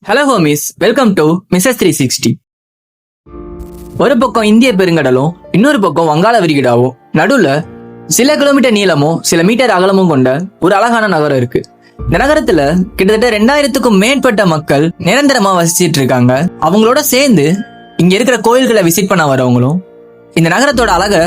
Hello homies, welcome to Mrs 360. ஒரு பக்கம் இந்திய பெருங்கடலும் இன்னொரு பக்கம் வங்காள விரிகுடாவும் நடுவுல சில கிலோமீட்டர் நீளமும் சில மீட்டர் அகலமும் கொண்ட ஒரு அழகான நகரம் இருக்கு. இந்த நகரத்துல கிட்டத்தட்ட 2000க்கும் மேற்பட்ட மக்கள் நிரந்தரமா வசிச்சிட்டு இருக்காங்க. அவங்களோட சேர்ந்து இங்க இருக்கிற கோயில்களை விசிட் பண்ண வரவங்களும் இந்த நகரத்தோட அழக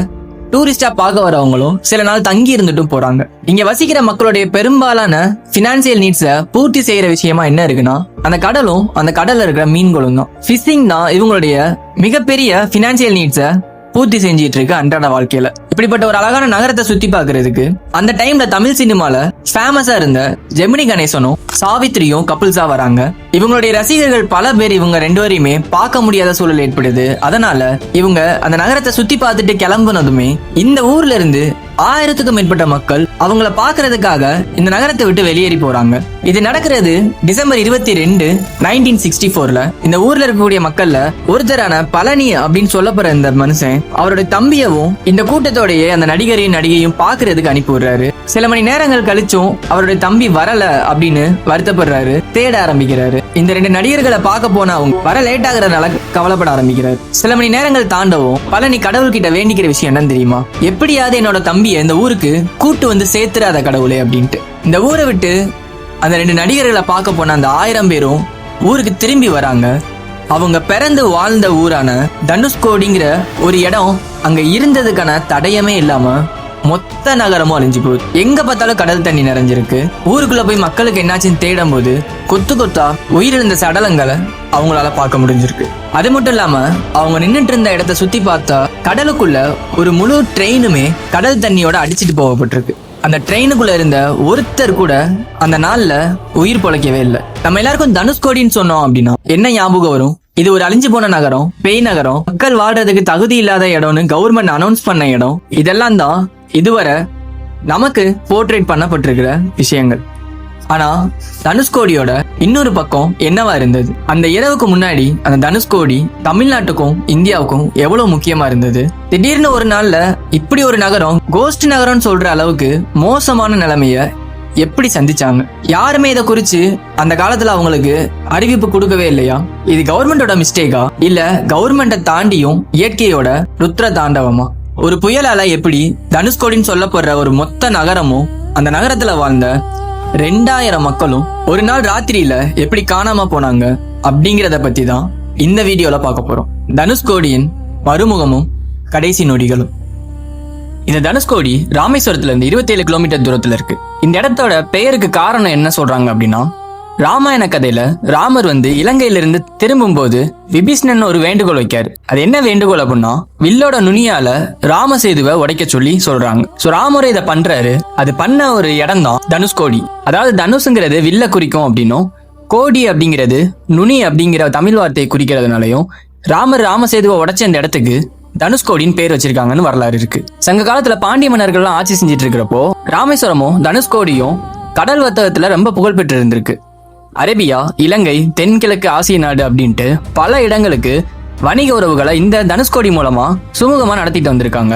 டூரிஸ்டா பார்க்க வரவங்களும் சில நாள் தங்கி இருந்துட்டும் போறாங்க. இங்க வசிக்கிற மக்களுடைய பெரும்பாலான பினான்சியல் நீட்ஸ பூர்த்தி செய்யற விஷயமா என்ன இருக்குன்னா அந்த கடலும் அந்த கடல்ல இருக்கிற மீன்களும் தான். ஃபிஷிங் தான் இவங்களுடைய மிகப்பெரிய பினான்சியல் நீட்ஸ பூர்த்தி செஞ்சிட்டு இருக்கு அன்றாட வாழ்க்கையில. இப்படிப்பட்ட ஒரு அழகான நகரத்தை சுத்தி பாக்குறதுக்கு அந்த டைம்ல தமிழ் சினிமால ஃபேமஸா இருந்த ஜெமினி கணேசனும் சாவித்ரியும் கப்புள்ஸா வராங்க. இவங்களுடைய ரசிகர்கள் பல பேர் இவங்க ரெண்டு பேரையுமே பார்க்க முடியாத சூழல் ஏற்படுது. அதனால இவங்க அந்த நகரத்தை சுத்தி பார்த்துட்டு கிளம்புனதுமே இந்த ஊர்ல இருந்து 1000க்கும் மேற்பட்ட மக்கள் அவங்கள பாக்குறதுக்காக இந்த நகரத்தை விட்டு வெளியேறி போறாங்க. இது நடக்கிறது டிசம்பர் 22, 1964. இந்த ஊர்ல இருக்கக்கூடிய மக்கள்ல ஒருத்தரான பழனி அப்படின்னு சொல்லப்படுற இந்த மனுஷன் அவருடைய தம்பியவும் இந்த கூட்டத்தோடைய அந்த நடிகரையும் நடிகையும் பாக்குறதுக்கு அனுப்பி விடுறாரு. சில மணி நேரங்கள் கழிச்சும் அவருடைய தம்பி வரல அப்படின்னு வருத்தப்படுறாரு, தேட ஆரம்பிக்கிறாரு. இந்த ரெண்டு நடிகர்களை பார்க்க போனா அவங்க வர லேட் ஆகுறதுனால கவலைப்பட ஆரம்பிக்கிறாரு. சில மணி நேரங்கள் தாண்டவும் பழனி கடவுள்கிட்ட வேண்டிக்கிற விஷயம் என்னன்னு தெரியுமா? எப்படியாவது என்னோட தம்பி இந்த ஊருக்கு கூட்டு வந்து சேர்த்துறாத கடவுளே அப்படின்ட்டு. இந்த ஊரை விட்டு அந்த ரெண்டு நடிகர்களை பார்க்க போன அந்த 1000 பேரும் ஊருக்கு திரும்பி வராங்க. அவங்க பிறந்து வாழ்ந்த ஊரான தனுஷ்கோடிங்கிற ஒரு இடம் அங்க இருந்ததுக்கான தடயமே இல்லாம மொத்த நகரமும் அழிஞ்சு போகுது. எங்க பார்த்தாலும் கடல் தண்ணி நிறைஞ்சிருக்கு. ஊருக்குள்ள போய் மக்களுக்கு என்னாச்சுன்னு தேடும் போது கொத்து கொத்தா உயிரிழந்த சடலங்களை அவங்களால பார்க்க முடிஞ்சிருக்கு. அது மட்டும் இல்லாம அவங்க நின்றுட்டு இருந்த இடத்த சுத்தி பார்த்தா கடலுக்குள்ள ஒரு முழு ட்ரெயினுமே கடல் தண்ணியோட அடிச்சுட்டு போகப்பட்டிருக்கு. அந்த ட்ரெயினுக்குள்ள இருந்த ஒருத்தர் கூட அந்த நாள்ல உயிர் பொழைக்கவே இல்லை. நம்ம எல்லாருக்கும் தனுஷ்கோடின்னு சொன்னோம் அப்படின்னா என்ன ஞாபகம் வரும்? இது ஒரு அழிஞ்சு போன நகரம், பேய் நகரம், மக்கள் வாழ்றதுக்கு தகுதி இல்லாத இடம்னு கவர்மெண்ட் அனௌன்ஸ் பண்ண இடம். இதெல்லாம் தான் இதுவரை நமக்கு போர்ட்ரேட் பண்ணப்பட்டிருக்கிற விஷயங்கள். ஆனா தனுஷ்கோடியோட இன்னொரு பக்கம் என்னவா இருந்தது? அந்த இரவுக்கு முன்னாடி அந்த தனுஷ்கோடி தமிழ்நாட்டுக்கும் இந்தியாவுக்கும் எவ்வளவு முக்கியமா இருந்தது. திடீர்னு ஒரு நாள்ல இப்படி ஒரு நகரம் கோஸ்ட் நகரம்னு சொல்ற அளவுக்கு மோசமான நிலைமைய எப்படி சந்திச்சாங்க? யாருமே இதை குறிச்சு அந்த காலத்துல அவங்களுக்கு அறிவிப்பு கொடுக்கவே இல்லையா? இது கவர்மெண்டோட மிஸ்டேக்கா இல்ல கவர்மெண்ட்டை தாண்டியும் இயற்கையோட ருத்ர தாண்டவமா? ஒரு புயலால எப்படி தனுஷ்கோடின்னு சொல்லப்படுற ஒரு மொத்த நகரமும் அந்த நகரத்துல வாழ்ந்த 2000 மக்களும் ஒரு நாள் ராத்திரியில எப்படி காணாம போனாங்க அப்படிங்கிறத பத்தி தான் இந்த வீடியோல பார்க்க போறோம். தனுஷ்கோடியின் மறுமுகமும் கடைசி நொடிகளும். இந்த தனுஷ்கோடி ராமேஸ்வரத்துல இருந்து 27 கிலோமீட்டர் தூரத்துல இருக்கு. இந்த இடத்தோட பெயருக்கு காரணம் என்ன சொல்றாங்க அப்படின்னா, ராமாயண கதையில ராமர் இலங்கையிலிருந்து திரும்பும் போது விபீஷ்ணன் ஒரு வேண்டுகோள் வைக்காரு. அது என்ன வேண்டுகோள் அப்படின்னா, வில்லோட நுனியால ராமசேதுவை உடைக்க சொல்லி சொல்றாங்க. சோ ராமர் இதை பண்றாரு. அது பண்ண ஒரு இடம் தான் தனுஷ்கோடி. அதாவது தனுஷ்ங்கிறது வில்ல குறிக்கும் அப்படின்னும், கோடி அப்படிங்கிறது நுனி அப்படிங்கிற தமிழ் வார்த்தையை குறிக்கிறதுனாலையும் ராமர் ராமசேதுவை உடைச்ச இந்த இடத்துக்கு தனுஷ்கோடின்னு பேர் வச்சிருக்காங்கன்னு வரலாறு இருக்கு. சங்க காலத்துல பாண்டிய மன்னர்கள்லாம் ஆட்சி செஞ்சிட்டு இருக்கிறப்போ ராமேஸ்வரமும் தனுஷ்கோடியும் கடல் வர்த்தகத்துல ரொம்ப புகழ் பெற்று இருந்திருக்கு. அரேபியா, இலங்கை, தென்கிழக்கு ஆசிய நாடு அப்படின்ட்டு பல இடங்களுக்கு வணிக உறவுகளை இந்த தனுஷ்கோடி மூலமா சுமூகமா நடத்திட்டு வந்திருக்காங்க.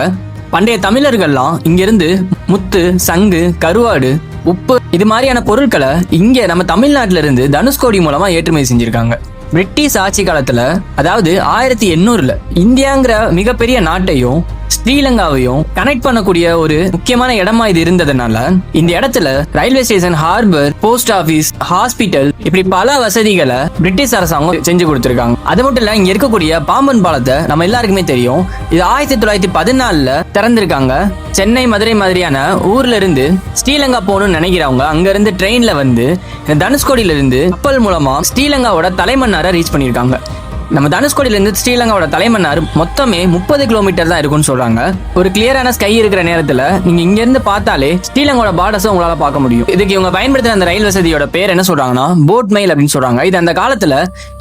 பண்டைய தமிழர்கள்லாம் இங்கிருந்து முத்து, சங்கு, கருவாடு, உப்பு இது மாதிரியான பொருட்களை இங்க நம்ம தமிழ்நாட்டில இருந்து தனுஷ்கோடி மூலமா ஏற்றுமதி செஞ்சிருக்காங்க. பிரிட்டிஷ் ஆட்சி காலத்துல, அதாவது 1800 இந்தியாங்கிற மிகப்பெரிய நாட்டையும் ஸ்ரீலங்காவையும் கனெக்ட் பண்ணக்கூடிய ஒரு முக்கியமான இடமா இது இருந்ததுனால இந்த இடத்துல railway station, harbour, post office, hospital இப்படி பல வசதிகளை பிரிட்டிஷ் அரசாங்கம் செஞ்சு கொடுத்திருக்காங்க. அது மட்டும் இல்ல, இங்க இருக்கக்கூடிய பாம்பன் பாலத்தை நம்ம எல்லாருக்குமே தெரியும். இது 1914 திறந்திருக்காங்க. சென்னை, மதுரை மாதிரியான ஊர்ல இருந்து ஸ்ரீலங்கா போகணும்னு நினைக்கிறவங்க அங்க இருந்து ட்ரெயின்ல தனுஷ்கோடியில இருந்து கப்பல் மூலமா ஸ்ரீலங்காவோட தலைமன்னாரை ரீச் பண்ணிருக்காங்க. நம்ம தனுஷ்கோடியில இருந்து ஸ்ரீலங்காவோட தலைமன்னார் மொத்தமே 30 கிலோமீட்டர் தான் இருக்குன்னு சொல்றாங்க. ஒரு கிளியரான ஸ்கை இருக்கிற நேரத்துல நீங்க இங்க இருந்து பார்த்தாலே ஸ்ரீலங்காவோட பார்டர்ஸ் உங்களால பார்க்க முடியும். இதுக்கு இவங்க பயன்படுத்துற அந்த ரயில் வசதியோட பேர் என்ன சொல்றாங்கன்னா போட் மெயில் அப்படின்னு சொல்றாங்க. இது அந்த காலத்துல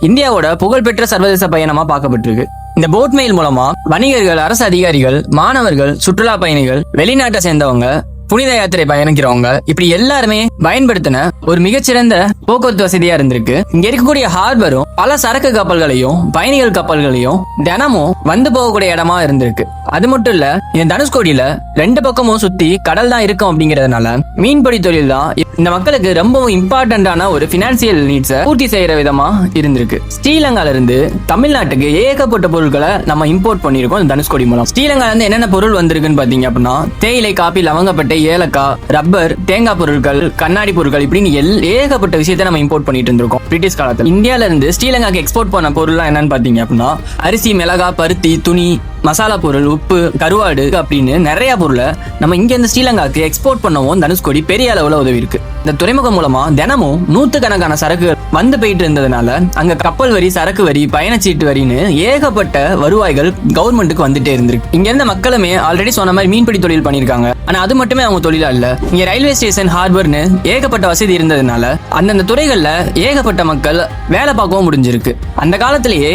இந்தியாவோட புகழ்பெற்ற சர்வதேச பயணமா பார்க்கப்பட்டிருக்கு. இந்த போட் மெயில் மூலமா வணிகர்கள், அரசு அதிகாரிகள், மாணவர்கள், சுற்றுலா பயணிகள், வெளிநாட்டை சேர்ந்தவங்க புனித யாத்திரை பயணிக்கிறவங்க இப்படி எல்லாருமே பயன்படுத்தின ஒரு மிகச்சிறந்த போக்குவரத்து வசதியா இருந்திருக்கு. இங்க இருக்கக்கூடிய ஹார்பரும் பல சரக்கு கப்பல்களையும் பயணிகள் கப்பல்களையும் தினமும் வந்து போகக்கூடிய இடமா இருந்திருக்கு. அது மட்டும் இல்ல, இந்த தனுஷ்கோடியில 2 பக்கமும் சுத்தி கடல் தான் இருக்கும் அப்படிங்கறதுனால மீன்பிடி தொழில் தான் இந்த மக்களுக்கு ரொம்பவும் இம்பார்ட்டன்டான ஒரு பினான்சியல் நீட்ஸை பூர்த்தி செய்யற விதமா இருந்திருக்கு. ஸ்ரீலங்கால இருந்து தமிழ்நாட்டுக்கு ஏகப்பட்ட பொருட்களை நம்ம இம்போர்ட் பண்ணிருக்கோம் தனுஷ்கோடி மூலம். ஸ்ரீலங்கால இருந்து என்னென்ன பொருள் வந்திருக்குன்னு பாத்தீங்க அப்படின்னா, தேயிலை, காபி, லவங்கப்பட்டை, ஏலக்காய், ரப்பர், தேங்காய் பொருட்கள், கண்ணாடி பொருட்கள் இப்படின்னு ஏகப்பட்ட விஷயத்தை நம்ம இம்போர்ட் பண்ணிட்டு இருந்திருக்கோம். பிரிட்டிஷ் காலத்துல இந்தியால இருந்து ஸ்ரீலங்காக்கு எக்ஸ்போர்ட் பண்ண பொருள்லாம் என்னன்னு பாத்தீங்க அப்படின்னா, அரிசி, மிளகாய், பருத்தி, துணி, மசாலா பொருள், உப்பு, கருவாடு அப்படின்னு நிறைய பொருளை நம்ம இங்க இருந்து ஸ்ரீலங்காக்கு எக்ஸ்போர்ட் பண்ணவும் தனுஷ்கோடி பெரிய அளவுல உதவி இருக்கு. இந்த துறைமுகம் மூலமா தினமும் 100கணக்கான சரக்கு வந்து போயிட்டு இருந்ததுனால அங்க கப்பல் வரி, சரக்கு வரி, பயணச்சீட்டு வரின்னு ஏகப்பட்ட வருவாய்கள் கவர்மெண்ட்டுக்கு வந்துட்டே இருந்திருக்கு. இங்க இருந்த மக்களுமே ஆல்ரெடி சொன்ன மாதிரி மீன்பிடி தொழில் பண்ணிருக்காங்க. ஆனா அது மட்டுமே அவங்க தொழிலா இல்ல. இங்க ரயில்வே ஸ்டேஷன், ஹார்பர்னு ஏகப்பட்ட வசதி இருந்ததுனால அந்தந்த துறைகள்ல ஏகப்பட்ட மக்கள் வேலை பார்க்கவும் முடிஞ்சிருக்கு. அந்த காலத்திலேயே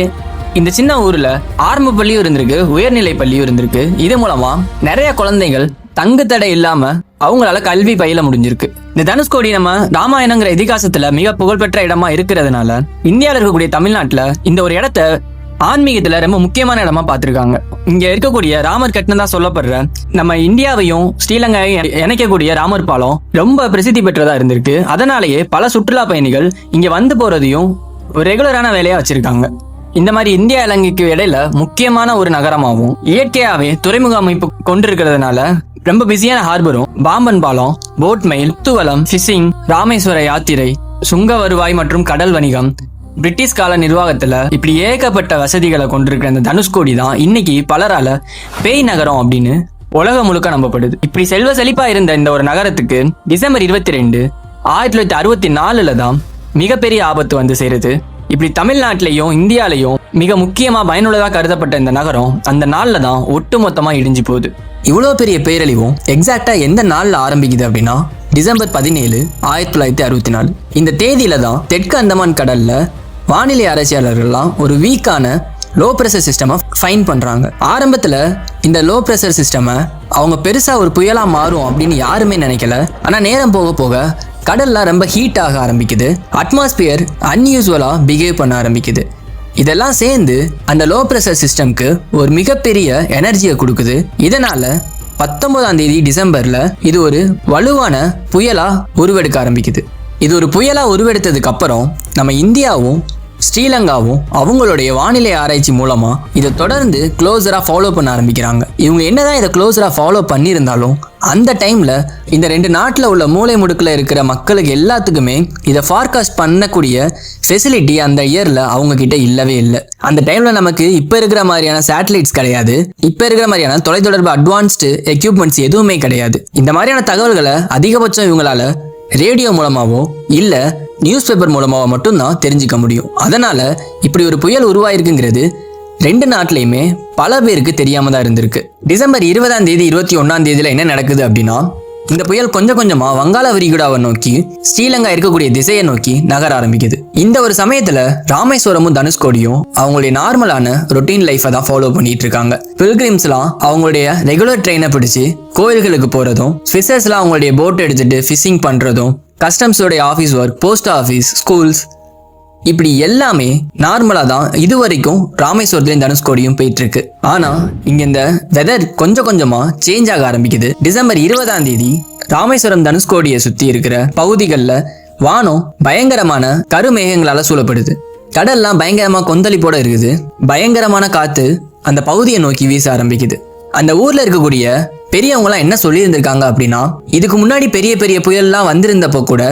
இந்த சின்ன ஊர்ல ஆரம்ப பள்ளியும் இருந்திருக்கு, உயர்நிலை பள்ளியும் இருந்திருக்கு. இது மூலமா நிறைய குழந்தைகள் தங்கு தடை இல்லாம அவங்களால கல்வி பயில முடிஞ்சிருக்கு. இந்த தனுஷ்கோடி நம்ம ராமாயணங்கிற இதிகாசத்துல மிக புகழ்பெற்ற இடமா இருக்கிறதுனால இந்தியாவில் இருக்கக்கூடிய தமிழ்நாட்டுல இந்த ஒரு இடத்த ஆன்மீகத்துல ரொம்ப முக்கியமான இடமா பார்த்திருக்காங்க. இங்க இருக்கக்கூடிய ராமர் கட்டினதா சொல்லப்படுற நம்ம இந்தியாவையும் ஸ்ரீலங்காவையும் இணைக்கக்கூடிய ராமர் பாலம் ரொம்ப பிரசித்தி பெற்றதா இருந்திருக்கு. அதனாலேயே பல சுற்றுலா பயணிகள் இங்க வந்து போறதையும் ஒரு ரெகுலரான வேலையா வச்சிருக்காங்க. இந்த மாதிரி இந்தியா இலங்கைக்கு இடையில முக்கியமான ஒரு நகரமாகவும் இயற்கையாவே துறைமுக அமைப்பு கொண்டிருக்கிறதுனால ரொம்ப பிஸியான ஹார்பரும், பாம்பன் பாலம், போட் மெயில், துவலம், ஃபிஷிங், ராமேஸ்வர யாத்திரை, சுங்க வருவாய் மற்றும் கடல் வணிகம், பிரிட்டிஷ் கால நிர்வாகத்துல இப்படி ஏகப்பட்ட வசதிகளை கொண்டிருக்கிற இந்த தனுஷ்கோடி தான் இன்னைக்கு பலரால பேய் நகரம் அப்படின்னு உலகம் முழுக்க நம்பப்படுது. இப்படி செல்வ செழிப்பா இருந்த இந்த ஒரு நகரத்துக்கு டிசம்பர் 22, 1964 தான் மிகப்பெரிய ஆபத்து வந்து சேருது. இப்படி தமிழ்நாட்டிலையும் இந்தியாலையும் மிக முக்கியமா பயனுள்ளதா கருதப்பட்ட இந்த நகரம் அந்த நாள்ல தான் ஒட்டுமொத்தமா இடிஞ்சு போகுது. இவ்வளவு பெரிய பேரழிவும் எக்ஸாக்டா எந்த நாள்ல ஆரம்பிக்குது அப்படின்னா டிசம்பர் 17, 1964. இந்த தேதியில தான் தெற்கு அந்தமான் கடல்ல வானிலை ஆராய்ச்சியாளர்கள்லாம் ஒரு வீக்கான லோ ப்ரெஷர் சிஸ்டமை ஃபைன் பண்றாங்க. ஆரம்பத்துல இந்த லோ ப்ரெஷர் சிஸ்டமை அவங்க பெருசா ஒரு புயலா மாறும் அப்படின்னு யாருமே நினைக்கல. ஆனா நேரம் போக போக கடல்லாம் ரொம்ப ஹீட் ஆக ஆரம்பிக்குது. அட்மாஸ்பியர் அன்யூஸ்வலா பிஹேவ் பண்ண ஆரம்பிக்குது. இதெல்லாம் சேர்ந்து அந்த லோ ப்ரெஷர் சிஸ்டம்க்கு ஒரு மிகப்பெரிய எனர்ஜியை கொடுக்குது. இதனால 19ஆம் தேதி டிசம்பர்ல இது ஒரு வலுவான புயலா உருவெடுக்க ஆரம்பிக்குது. இது ஒரு புயலா உருவெடுத்ததுக்கு அப்புறம் நம்ம இந்தியாவும் ஸ்ரீலங்காவும் அவங்களுடைய வானிலை ஆராய்ச்சி மூலமா இதை தொடர்ந்து க்ளோஸரா ஃபாலோ பண்ண ஆரம்பிக்கிறாங்க. இவங்க என்னதான் இதை க்ளோஸரா ஃபாலோ பண்ணியிருந்தாலும் அந்த டைம்ல இந்த 2 நாட்டில் உள்ள மூளை முடுக்கில் இருக்கிற மக்களுக்கு எல்லாத்துக்குமே இதை ஃபார்காஸ்ட் பண்ணக்கூடிய ஃபெசிலிட்டி அந்த இயர்ல அவங்க கிட்ட இல்லவே இல்லை. அந்த டைம்ல நமக்கு இப்ப இருக்கிற மாதிரியான சேட்டலைட்ஸ் கிடையாது, இப்ப இருக்கிற மாதிரியான தொலைத்தொடர்பு அட்வான்ஸ்டு எக்யூப்மெண்ட்ஸ் எதுவுமே கிடையாது. இந்த மாதிரியான தகவல்களை அதிகபட்சம் இவங்களால ரேடியோ மூலமாவோ இல்ல நியூஸ் பேப்பர் மூலமாவோ மட்டும்தான் தெரிஞ்சுக்க முடியும். அதனால இப்படி ஒரு புயல் உருவாயிருக்குங்கிறது 2 நாட்டிலையுமே பல பேருக்கு தெரியாம தான் இருந்திருக்கு. டிசம்பர் 20ஆம் தேதி 21ஆம் தேதியில என்ன நடக்குது அப்படின்னா, இந்த புயல் கொஞ்சம் கொஞ்சமா வங்காள விரிகுடாவை நோக்கி ஸ்ரீலங்கா இருக்கக்கூடிய திசையை நோக்கி நகர ஆரம்பிக்குது. இந்த ஒரு சமயத்துல ராமேஸ்வரமும் தனுஷ்கோடியும் அவங்களுடைய நார்மலான ரொட்டீன் லைஃபை தான் ஃபாலோ பண்ணிட்டு இருக்காங்க. பில்கிரிம்ஸ்லாம் அவங்களுடைய ரெகுலர் ட்ரெயினை பிடிச்சு கோயில்களுக்கு போறதும், ஃபிஷர்ஸ்லாம் அவங்களுடைய போட் எடுத்துட்டு ஃபிஷிங் பண்றதும், கஸ்டம்ஸோடைய office work, post office, schools இப்படி எல்லாமே நார்மலா தான் இது வரைக்கும் ராமேஸ்வரத்துலையும் தனுஷ்கோடியும் போயிட்டு இருக்கு. ஆனா இங்க இந்த வெதர் கொஞ்சம் கொஞ்சமா சேஞ்ச் ஆக ஆரம்பிக்குது. டிசம்பர் 20ஆம் தேதி ராமேஸ்வரம் தனுஷ்கோடியை சுத்தி இருக்கிற பகுதிகளில் வானம் பயங்கரமான கருமேகங்களால சூழப்படுது. கடல்லாம் பயங்கரமா கொந்தளிப்போட இருக்குது. பயங்கரமான காத்து அந்த பகுதியை நோக்கி வீச ஆரம்பிக்குது. அந்த ஊர்ல இருக்கக்கூடிய பெரியவங்களாம் என்ன சொல்லி இருந்திருக்காங்க அப்படின்னா, இதுக்கு முன்னாடி பெரிய பெரிய புயல்லாம் வந்திருந்தப்போ கூட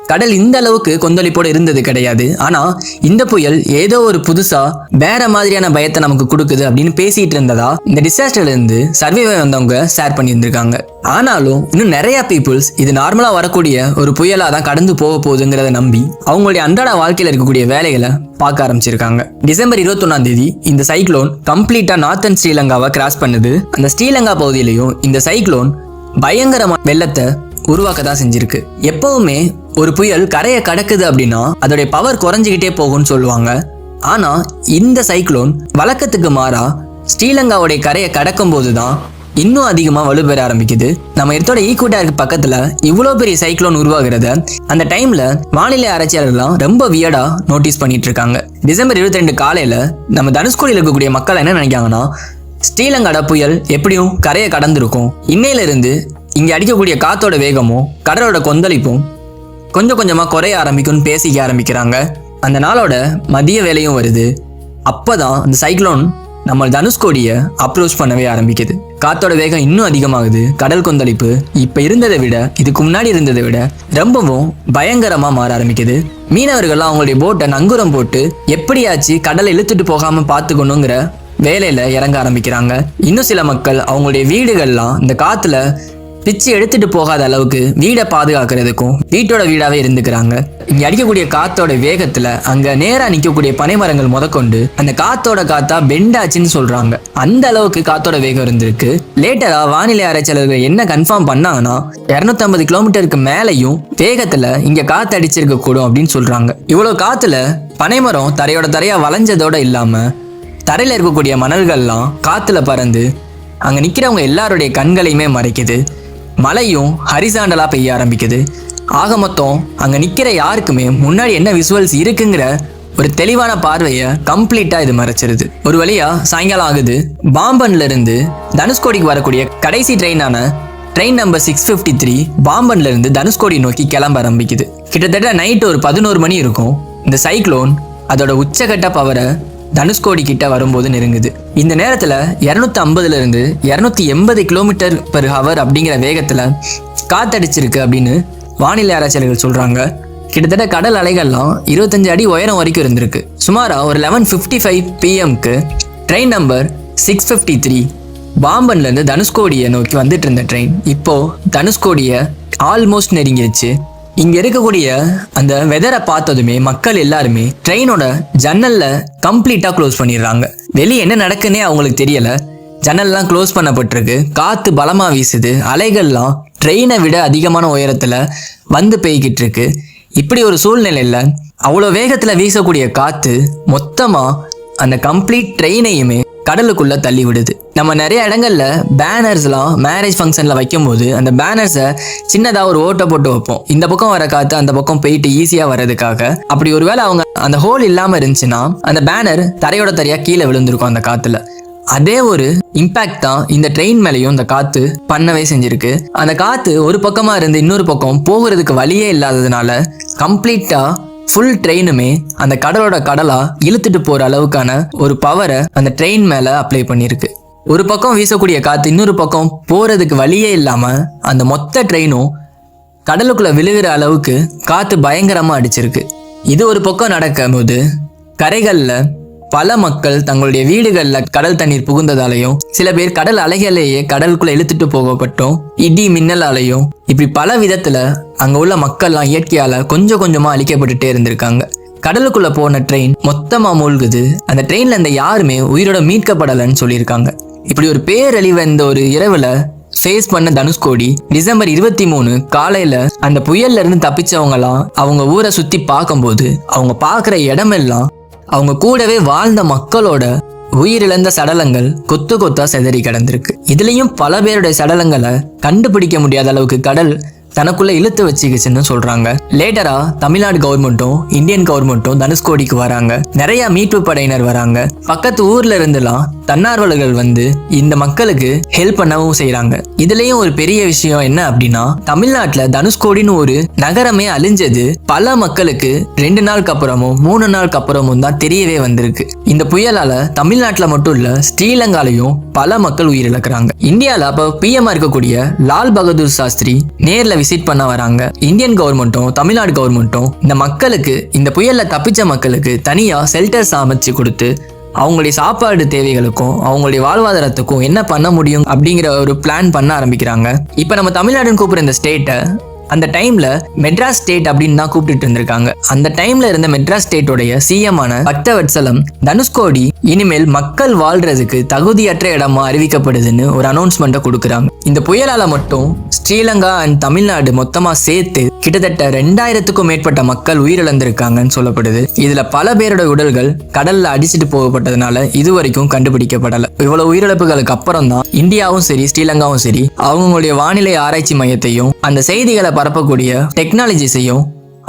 கடல் இந்த அளவுக்கு கொந்தளிப்போடு இருந்தது கிடையாது. ஆனா இந்த புயல் ஏதோ ஒரு புதுசா வேற மாதிரியான பயத்தை நமக்கு கொடுக்குது அப்படின்னு பேசிட்டு இருந்ததா இந்த டிசாஸ்டர்ல இருந்து சர்வைவ் வந்தவங்க ஷேர் பண்ணியிருந்திருக்காங்க. ஆனாலும் இன்னும் நிறைய பீப்புள்ஸ் இது நார்மலா வரக்கூடிய ஒரு புயலா தான் கடந்து போக போகுதுங்கிறத நம்பி அவங்களுடைய அன்றாட வாழ்க்கையில இருக்கக்கூடிய வேலைகளை பார்க்க ஆரம்பிச்சிருக்காங்க. டிசம்பர் 21ஆம் தேதி இந்த சைக்ளோன் கம்ப்ளீட்டா நார்த்தன் ஸ்ரீலங்காவை கிராஸ் பண்ணுது. அந்த ஸ்ரீலங்கா பகுதியிலையும் இந்த சைக்ளோன் பயங்கரமான வெள்ளத்தை உருவாக்க தான் செஞ்சிருக்கு. எப்பவுமே ஒரு புயல் கரையை கடக்குது அப்படின்னா அதோடைய பவர் குறைஞ்சிக்கிட்டே போகும்னு சொல்லுவாங்க. ஆனா இந்த சைக்ளோன் வழக்கத்துக்கு மாறா ஸ்ரீலங்காவுடைய கரையை கடக்கும் போதுதான் இன்னும் அதிகமா வலுப்பெற ஆரம்பிக்குது. நம்ம இடத்தோட ஈக்குவேட்டருக்கு பக்கத்துல இவ்வளவு பெரிய சைக்ளோன் உருவாகிறத அந்த டைம்ல வானிலை ஆராய்ச்சியாளர்கள்லாம் ரொம்ப வியர்டா நோட்டீஸ் பண்ணிட்டு இருக்காங்க. டிசம்பர் 22 காலையில நம்ம தனுஷ்கோடியில் இருக்கக்கூடிய மக்கள் என்ன நினைக்காங்கன்னா, ஸ்ரீலங்கா புயல் எப்படியும் கரையை கடந்திருக்கும், இன்னையில இருந்து இங்க அடிக்கக்கூடிய காத்தோட வேகமும் கடலோட கொந்தளிப்பும் கொஞ்சம் கொஞ்சமா குறைய ஆரம்பிக்கும்னு பேசிக்க ஆரம்பிக்கிறாங்க. அந்த நாளோட மதிய வேலையும் வருது. அப்பதான் அந்த சைக்ளோன் நம்ம தனுஷ்கோடியை அப்ரோச் பண்ணவே ஆரம்பிக்குது. காத்தோட வேகம் இன்னும் அதிகமாகுது. கடல் கொந்தளிப்பு இப்ப இருந்ததை விட, இதுக்கு முன்னாடி இருந்ததை விட ரொம்பவும் பயங்கரமா மாற ஆரம்பிக்குது. மீனவர்கள்லாம் அவங்களுடைய போட்டை நங்கூரம் போட்டு எப்படியாச்சு கடலை இழுத்துட்டு போகாம பார்த்துக்கணுங்கிற வேலையில இறங்க ஆரம்பிக்கிறாங்க. இன்னும் சில மக்கள் அவங்களுடைய வீடுகள்லாம் இந்த காத்துல பிச்சு எடுத்துட்டு போகாத அளவுக்கு வீடை பாதுகாக்கிறதுக்கும் வீட்டோட வீடாவே இருந்துக்கிறாங்க. இங்க அடிக்கக்கூடிய காத்தோட வேகத்துல அங்க நேரா நிக்கக்கூடிய பனைமரங்கள் முதற்கொண்டு அந்த காத்தோட காத்தா பெண்டாச்சுன்னு சொல்றாங்க. அந்த அளவுக்கு காத்தோட வேகம் இருந்திருக்கு. லேட்டரா வானிலை ஆராய்ச்சியாளர்கள் என்ன கன்ஃபார்ம் பண்ணாங்கன்னா, 250 கிலோமீட்டருக்கு மேலையும் வேகத்துல இங்க காத்து அடிச்சிருக்க கூடும் அப்படின்னு சொல்றாங்க. இவ்வளவு காத்துல பனைமரம் தரையோட தரையா வளைஞ்சதோட இல்லாம தரையில இருக்கக்கூடிய மணல்கள்லாம் காத்துல பறந்து அங்க நிக்கிறவங்க எல்லாருடைய கண்களையுமே மறைக்குது. மழையும் ஹரிசாண்டலா பெய்ய ஆரம்பிக்குது. ஆக மொத்தம் அங்க நிக்கிற யாருக்குமே முன்னாடி என்ன விசுவல்ஸ் இருக்குங்கிற ஒரு தெளிவான பார்வையை கம்ப்ளீட்டா இது மறைச்சிருது. ஒரு வழியா சாயங்காலம் ஆகுது. பாம்பன்ல இருந்து தனுஷ்கோடிக்கு வரக்கூடிய கடைசி ட்ரெயினான ட்ரெயின் நம்பர் 653 பாம்பன்ல இருந்து தனுஷ்கோடி நோக்கி கிளம்ப ஆரம்பிக்குது. கிட்டத்தட்ட நைட் ஒரு 11 மணி இருக்கும். இந்த சைக்ளோன் அதோட உச்சகட்ட பவரை தனுஷ்கோடி கிட்ட வரும்போது நெருங்குது. இந்த நேரத்துல 250 இருந்து 280 கிலோமீட்டர் பெர் ஹவர் அப்படிங்கிற வேகத்துல காத்தடிச்சிருக்கு அப்படின்னு வானிலை ஆராய்ச்சியாளர்கள் சொல்றாங்க. கிட்டத்தட்ட கடல் அலைகள்லாம் 25 அடி உயரம் வரைக்கும் இருந்திருக்கு. சுமாரா ஒரு 11:55 PM-க்கு ட்ரெயின் நம்பர் 653 பாம்பன்ல இருந்து தனுஷ்கோடியை நோக்கி வந்துட்டு இருந்த ட்ரெயின் இப்போ தனுஷ்கோடியை ஆல்மோஸ்ட் நெருங்கிருச்சு. இங்க இருக்கக்கூடிய அந்த வெதரை பார்த்ததுமே மக்கள் எல்லாருமே ட்ரெயினோட ஜன்னல்ல கம்ப்ளீட்டா க்ளோஸ் பண்ணிடுறாங்க. வெளியே என்ன நடக்குன்னே அவங்களுக்கு தெரியல. ஜன்னல்லாம் க்ளோஸ் பண்ணப்பட்டிருக்கு. காத்து பலமா வீசுது. அலைகள்லாம் ட்ரெயினை விட அதிகமான உயரத்துல வந்து பெய்கிட்டு இருக்கு. இப்படி ஒரு சூழ்நிலையில அவ்வளோ வேகத்துல வீசக்கூடிய காத்து மொத்தமா அந்த கம்ப்ளீட் ட்ரெயினையுமே கடலுக்குள்ள தள்ளி விடுது. நம்ம நிறைய இடங்கள்ல பேனர்ஸ்லாம் மேரேஜ் ஃபங்க்ஷன்ல வைக்கும் போது அந்த பேனர்ஸை சின்னதா ஒரு ஓட்டை போட்டு வைப்போம். இந்த பக்கம் வர காத்து அந்த பக்கம் போயிட்டு ஈஸியா வர்றதுக்காக. அப்படி ஒருவேளை அவங்க அந்த ஹோல் இல்லாம இருந்துச்சுன்னா அந்த பேனர் தரையோட தரையா கீழே விழுந்திருக்கும் அந்த காத்துல. அதே ஒரு இம்பாக்ட் தான் இந்த ட்ரெயின் மேலேயும் இந்த காத்து பண்ணவே செஞ்சிருக்கு. அந்த காத்து ஒரு பக்கமா இருந்து இன்னொரு பக்கம் போகிறதுக்கு வழியே இல்லாததுனால கம்ப்ளீட்டா ஃபுல் ட்ரெயினுமே அந்த கடலோட கடலா இழுத்துட்டு போற அளவுக்கான ஒரு பவரை அந்த ட்ரெயின் மேல அப்ளை பண்ணிருக்கு. ஒரு பக்கம் வீசக்கூடிய காத்து இன்னொரு பக்கம் போறதுக்கு வழியே இல்லாம அந்த மொத்த ட்ரெயினும் கடலுக்குள்ள விழுகிற அளவுக்கு காத்து பயங்கரமா அடிச்சிருக்கு. இது ஒரு பக்கம் நடக்கும் போது கரைகள்ல பல மக்கள் தங்களுடைய வீடுகள்ல கடல் தண்ணீர் புகுந்ததாலையும், சில பேர் கடல் அலைகளையே கடலுக்குள்ள இழுத்துட்டு போகப்பட்டோம், இடி மின்னலாலையும், இப்படி பல விதத்துல அங்க உள்ள மக்கள்லாம் இயற்கையால கொஞ்சம் கொஞ்சமா அழிக்கப்பட்டுட்டே இருந்திருக்காங்க. கடலுக்குள்ள போன ட்ரெயின் மொத்தமா மூழ்குது. அந்த ட்ரெயின்ல இருந்த யாருமே உயிரோட மீட்கப்படலைன்னு சொல்லியிருக்காங்க. இப்படி ஒரு பேரழிவை இந்த ஒரு இரவுல ஃபேஸ் பண்ண தனுஷ்கோடி டிசம்பர் 23 காலையில அந்த புயல்ல இருந்து தப்பிச்சவங்கலாம் அவங்க ஊரை சுத்தி பார்க்கும்போது அவங்க பார்க்குற இடமெல்லாம் அவங்க கூடவே வாழ்ந்த மக்களோட உயிரிழந்த சடலங்கள் கொத்து கொத்தா செதறி கிடந்திருக்கு. இதுலயும் பல பேருடைய சடலங்களை கண்டுபிடிக்க முடியாத அளவுக்கு கடல் தனக்குள்ள இழுத்து வச்சுக்கிச்சுன்னு சொல்றாங்க. லேட்டரா தமிழ்நாடு கவர்மெண்ட்டும் இந்தியன் கவர்மெண்ட்டும் தனுஷ்கோடிக்கு வராங்க. நிறைய மீட்பு படையினர் வராங்க. பக்கத்து ஊர்ல இருந்துலாம் தன்னார்வலர்கள் வந்து இந்த மக்களுக்கு ஹெல்ப் பண்ணவும் செய்யறாங்க. இதுலயும் ஒரு பெரிய விஷயம் என்ன அப்படின்னா, தமிழ்நாட்டுல தனுஷ்கோடின்னு ஒரு நகரமே அழிஞ்சது பல மக்களுக்கு 2 நாளுக்கு அப்புறமும் 3 நாளுக்கு அப்புறமும் தான் தெரியவே வந்திருக்கு. இந்த புயலால தமிழ்நாட்டுல மட்டும் இல்ல ஸ்ரீலங்காலையும் பல மக்கள் உயிரிழக்கிறாங்க. இந்தியால அப்ப PM இருக்கக்கூடிய லால் பகதூர் சாஸ்திரி நேர்ல விசிட் பண்ண வராங்க. இந்தியன் கவர்மெண்ட்டும் தமிழ்நாடு கவர்மெண்ட்டும் இந்த மக்களுக்கு, இந்த புயல்ல தப்பிச்ச மக்களுக்கு தனியா ஷெல்டர்ஸ் அமைச்சு கொடுத்து அவங்களுடைய சாப்பாடு தேவைகளுக்கும் அவங்களுடைய வாழ்வாதாரத்துக்கும் என்ன பண்ண முடியும் அப்படிங்கிற ஒரு பிளான் பண்ண ஆரம்பிக்கிறாங்க. இப்ப நம்ம தமிழ்நாடுன்னு கூப்பிடுற இந்த ஸ்டேட்டை அந்த டைம்ல மெட்ராஸ் ஸ்டேட் அப்படின்னு தான் கூப்பிட்டு இருந்திருக்காங்க. அந்த டைம்ல இருந்த மெட்ராஸ் ஸ்டேட்டோடைய சிஎம் ஆன பக்தவத்சலம் தனுஷ்கோடி இனிமேல் மக்கள் வாழ்றதுக்கு தகுதியற்ற இடமா அறிவிக்கப்படுதுன்னு ஒரு அனௌன்ஸ்மெண்ட்டை கொடுக்குறாங்க. இந்த புயலால மட்டும் ஸ்ரீலங்கா அண்ட் தமிழ்நாடு மொத்தமா சேர்த்து கிட்டத்தட்ட 2000க்கும் மேற்பட்ட மக்கள் உயிரிழந்திருக்காங்கன்னு சொல்லப்படுது. இதுல பல பேரோட உடல்கள் கடல்ல அடிச்சுட்டு போகப்பட்டதுனால இதுவரைக்கும் கண்டுபிடிக்கப்படல. இவ்வளவு உயிரிழப்புகளுக்கு அப்புறம் தான் இந்தியாவும் சரி ஸ்ரீலங்காவும் சரி அவங்களுடைய வானிலை ஆராய்ச்சி மையத்தையும் அந்த செய்திகளை பரப்பக்கூடிய டெக்னாலஜிஸையும்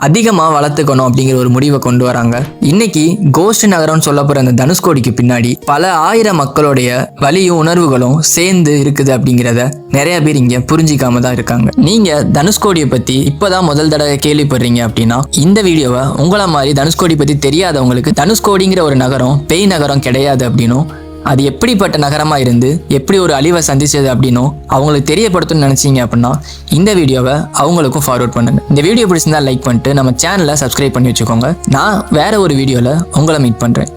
அதிகமா வளர்த்துக்கணும் அப்படிங்கிற ஒரு முடிவை கொண்டு வராங்க. இன்னைக்கு கோஸ்ட் நகரம்னு சொல்லப்படுற அந்த தனுஷ்கோடிக்கு பின்னாடி பல ஆயிரம் மக்களுடைய வலியும் உணர்வுகளும் சேர்ந்து இருக்குது அப்படிங்கிறத நிறைய பேர் இங்க புரிஞ்சிக்காம தான் இருக்காங்க. நீங்க தனுஷ்கோடியை பத்தி இப்பதான் முதல் தடவை கேள்விப்படுறீங்க அப்படின்னா இந்த வீடியோவை உங்களை மாதிரி தனுஷ்கோடி பத்தி தெரியாதவங்களுக்கு தனுஷ்கோடிங்கிற ஒரு நகரம் பேய் நகரம் கிடையாது அப்படின்னும் அது எப்படிப்பட்ட நகரமா இருந்து எப்படி ஒரு அழிவை சந்திச்சது அப்படின்னும் அவங்களுக்கு தெரியப்படுத்தணும்னு நினைச்சீங்க அப்படின்னா இந்த வீடியோவை அவங்களுக்கும் ஃபார்வர்ட் பண்ணுங்க. இந்த வீடியோ பிடிச்சிருந்தா லைக் பண்ணிட்டு நம்ம சேனலை சப்ஸ்கிரைப் பண்ணி வச்சுக்கோங்க. நான் வேற ஒரு வீடியோல உங்களை மீட் பண்றேன்.